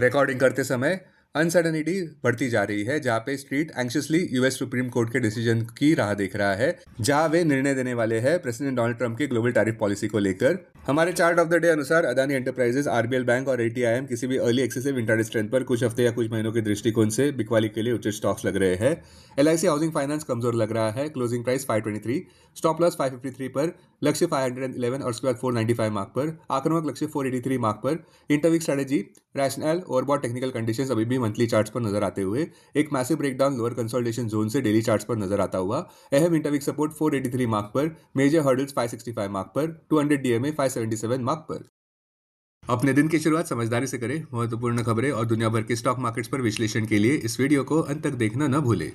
Recording करते समय uncertainty बढ़ती जा रही है, जहां पे street anxiously US supreme court के डिसीजन की राह देख रहा है, जहां वे निर्णय देने वाले हैं प्रेसिडेंट डोनाल्ड ट्रंप की ग्लोबल टैरिफ पॉलिसी को लेकर। हमारे चार्ट ऑफ द डे अनुसार अदानी एंटरप्राइजेस, आरबीएल बैंक और एटीआईएम किसी भी अर्ली एक्सेसिव इंट्राडे स्ट्रेंथ पर कुछ हफ्ते या कुछ महीनों के दृष्टिकोण से बिकवाली के लिए उचित स्टॉक्स लग रहे हैं। एलआईसी हाउसिंग फाइनेंस कमजोर लग रहा है, क्लोजिंग प्राइस 523, स्टॉप लॉस 553 पर, लक्ष्य 511 और उसके बाद 495 मार्क पर, आक्रामक लक्ष्य 483 मार्क पर। Interweek strategy rational overbought technical conditions अभी भी मंथली चार्ट्स पर नजर आते हुए एक massive breakdown lower consolidation zone से डेली चार्ट्स पर नजर आता हुआ। अहम इंटरवीक सपोर्ट 483 मार्क पर, मेजर हर्डल्स 565 मार्क पर, 200 डीएमए 577 मार्क पर। अपने दिन की शुरुआत समझदारी से करें। महत्वपूर्ण खबरें और दुनिया भर के स्टॉक मार्केट्स पर विश्लेषण के लिए इस वीडियो को अंत तक देखना न भूलें।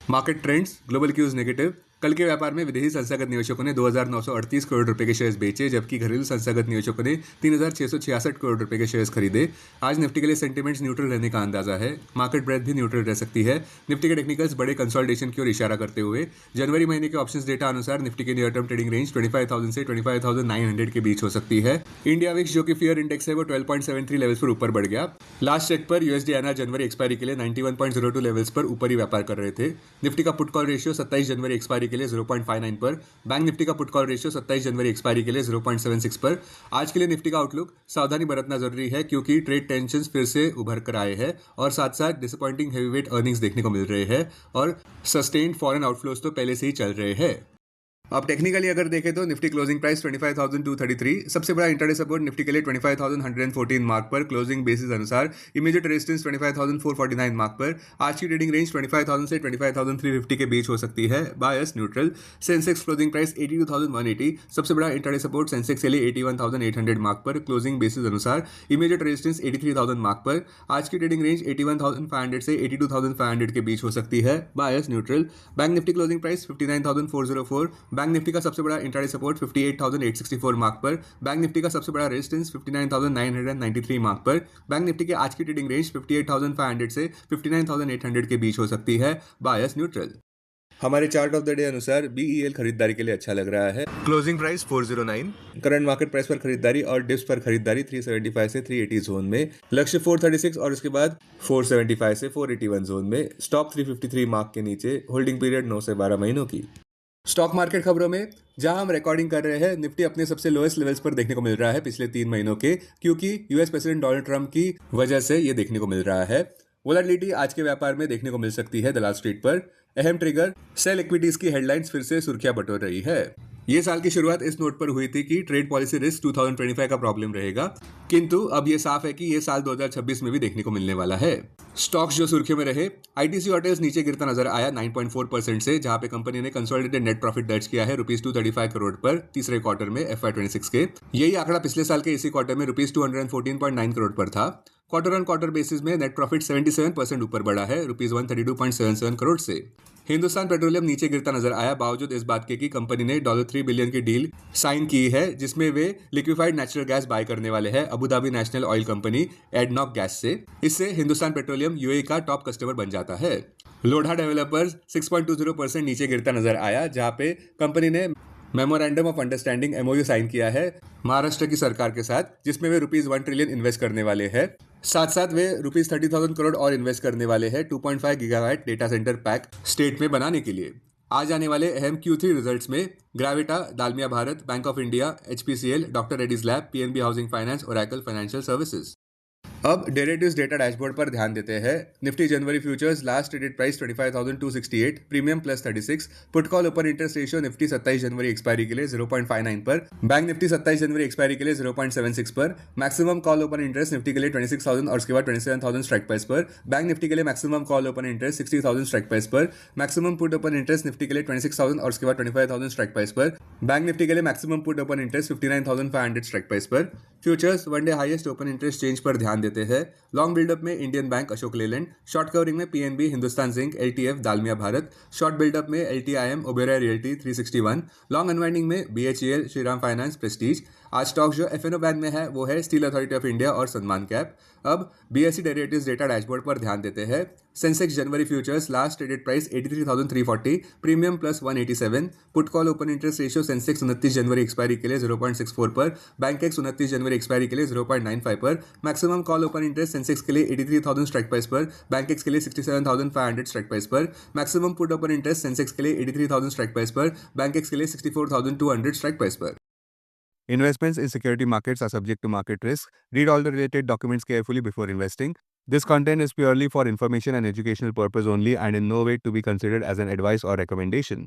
Market trends, global cues negative. कल के व्यापार में विदेशी संस्थागत निवेशकों ने 2,938 करोड़ रुपए के शेयर्स बेचे, जबकि घरेलू संस्थागत निवेशकों ने 3,666 करोड़ रुपए के शेयर्स खरीदे। आज निफ्टी के लिए सेंटीमेंट्स न्यूट्रल रहने का अंदाजा है। मार्केट ब्रेथ भी न्यूट्रल रह सकती है। निफ्टी के टेक्निकल्स बड़े कंसोलिडेशन की ओर इशारा करते हुए जनवरी महीने के ऑप्शंस डेटा अनुसार निफ्टी की नियर टर्म ट्रेडिंग रेंज 25,000 से 25,900 के बीच हो सकती है। इंडिया विक्स, जो कि फियर इंडेक्स है, वो 12.73 लेवल्स पर ऊपर बढ़ गया। लास्ट चेक पर यूएसडी एनआर जनवरी एक्सपायरी के लिए 91.02 लेवल्स पर ऊपर ही व्यापार कर रहे थे। निफ्टी का पुट कॉल रेशियो 27 जनवरी एक्सपायरी के लिए 0.59 पर, बैंक निफ्टी का पुट कॉल रेशियो 27 जनवरी एक्सपायरी के लिए 0.76 पर। आज के लिए निफ्टी का आउटलुक सावधानी बरतना जरूरी है, क्योंकि ट्रेड टेंशंस फिर से उभर कर आए हैं और साथ साथ डिसअपॉइंटिंग हेवीवेट अर्निंग्स देखने को मिल रहे हैं और सस्टेन्ड फॉरेन आउटफ्लोज तो पहले से ही चल रहे हैं। अब टेक्निकली अगर देखें तो निफ्टी क्लोजिंग प्राइस 25,233, सबसे बड़ा इंटरडे सपोर्ट निफ्टी के लिए 25,114 मार्क पर, क्लोजिंग बेसिस अनुसार इमीडिएट रेजिस्टेंस 25,449 मार्क पर। आज की ट्रेडिंग रेंज 25,000 से 25,350 के बीच हो सकती है, bias neutral. Sensex closing price 82,180, सबसे बड़ा इंटरडे सपोर्ट सेंसेक्स के लिए 81,800 मार्क पर, क्लोजिंग बेसिस अनुसार इमीडिएट रेजिस्टेंस 83,000 मार्क पर। आज की ट्रेडिंग रेंज 81,500 से 82,500 के बीच हो सकती है, bias neutral. Bank Nifty closing price 59,404, bank Nifty का सबसे बड़ा इंट्राडे सपोर्ट 58,864 मार्क पर, बैंक निफ्टी का सबसे बड़ा रेजिस्टेंस 59,993 मार्क पर। बैंक निफ्टी की आज की ट्रेडिंग रेंज 58,500 से 59,800 के बीच हो सकती है, बायस न्यूट्रल। हमारे चार्ट ऑफ द डे अनुसार बीईएल खरीदारी के लिए अच्छा लग रहा है। Closing price 409, current market price पर खरीदारी और डिप्स पर खरीदारी 375 से 380 जोन में, लक्ष्य 436 और उसके बाद 475 से 481 जोन में, स्टॉप 353 मार्क के नीचे, होल्डिंग पीरियड 9 से 12 महीनों की। स्टॉक मार्केट खबरों में, जहां हम रिकॉर्डिंग कर रहे हैं, निफ्टी अपने सबसे लोएस्ट लेवल्स पर देखने को मिल रहा है पिछले 3 महीनों के, क्योंकि यूएस प्रेसिडेंट डोनाल्ड ट्रंप की वजह से ये देखने को मिल रहा है। वोलेटिलिटी आज के व्यापार में देखने को मिल सकती है दलाल स्ट्रीट पर। अहम ट्रिगर, सेल इक्विटीज की हेडलाइंस फिर से सुर्खियां बटोर रही है। ये साल की शुरुआत इस नोट पर हुई थी कि ट्रेड पॉलिसी रिस्क 2025 का प्रॉब्लम रहेगा, किंतु अब ये साफ है कि ये साल 2026 में भी देखने को मिलने वाला है। स्टॉक्स जो सुर्खियों में रहे, आईटीसी होटल्स नीचे गिरता नजर आया 9.4% से, जहां पे कंपनी ने कंसोलिडेटेड नेट प्रॉफिट दर्ज किया है ₹235 करोड़ पर तीसरे क्वार्टर में FY26 के। यही आंकड़ा पिछले साल के इसी क्वार्टर में ₹214.9 करोड़ पर था। क्वार्टर ऑन क्वार्टर बेसिस में नेट प्रॉफिट 77% ऊपर बढ़ा है ₹132.77 करोड़ से। हिंदुस्तान पेट्रोलियम नीचे गिरता नजर आया, बावजूद इस बात के कि कंपनी ने $3 बिलियन की डील साइन की है, जिसमें वे लिक्विफाइड नेचुरल गैस बाय करने वाले हैं Abu Dhabi national oil company ADNOC gas से। इससे हिंदुस्तान पेट्रोलियम यूएई का टॉप कस्टमर बन जाता है। लोढ़ा डेवलपर्स 6.20% नीचे गिरता नजर आया, जहां पे कंपनी ने memorandum of understanding MOU sign किया है महाराष्ट्र की सरकार के साथ, जिसमें वे ₹1 ट्रिलियन इन्वेस्ट करने वाले हैं। साथ साथ वे ₹30,000 करोड़ और इन्वेस्ट करने वाले हैं 2.5 gigawatt data centre pack state में बनाने के लिए। आज आने वाले अहम Q3 रिजल्ट्स में Gravita, Dalmia Bharat, Bank of India, HPCL, doctor Reddy's lab, PNB housing finance, Oracle financial services. अब डेरिवेटिव्स डेटा डैशबोर्ड पर ध्यान देते हैं। निफ्टी जनवरी futures last traded price 25,268, premium +36, put call open interest ratio Nifty 27 जनवरी एक्सपायरी के लिए 0.59 पर, बैंक निफ्टी 27 जनवरी एक्सपायरी के लिए 0.76 पर, maximum call open interest Nifty के लिए 26,000 और उसके बाद 27,000 स्ट्राइक प्राइस पर, बैंक निफ्टी के लिए maximum call open interest 60,000 strike price पर, maximum put open interest Nifty के लिए 26,000 और उसके बाद 25,000 स्ट्राइक प्राइस पर, बैंक निफ्टी के लिए maximum put open interest 59,500 strike price पर। Futures one day highest open interest change पर ध्यान देते हैं। लॉन्ग बिल्डअप में Indian bank, Ashok Leyland, short covering में PNB, Hindustan zinc, LTF, Dalmia Bharat, short buildup में LTIM, Oberoi realty 361, long unwinding में BHEL, श्रीराम फाइनेंस, प्रेस्टीज, आज स्टॉक जो एफएनओ बैन में है वो है स्टील अथॉरिटी ऑफ इंडिया और सनमान कैप। अब बीएसई डेरिवेटिव्स डेटा डैशबोर्ड पर ध्यान देते हैं। सेंसेक्स जनवरी futures last traded price 83,340, premium plus 187। Put call open interest ratio Sensex 29 जनवरी एक्सपायरी के लिए 0.64 पर, बैंक एक्स 29 जनवरी एक्सपायरी के लिए 0.95 पर। Maximum call open interest Sensex के लिए 83,000 स्ट्राइक प्राइस पर, बैंक एक्स के लिए 67,500 स्ट्राइक प्राइस पर। Maximum put open interest Sensex के लिए 83,000 स्ट्राइक प्राइस पर, बैंक एक्स के लिए 64,200 स्ट्राइक प्राइस पर। Investments in security markets are subject to market risk. Read all the related documents carefully before investing. This content is purely for information and educational purpose only and in no way to be considered as an advice or recommendation.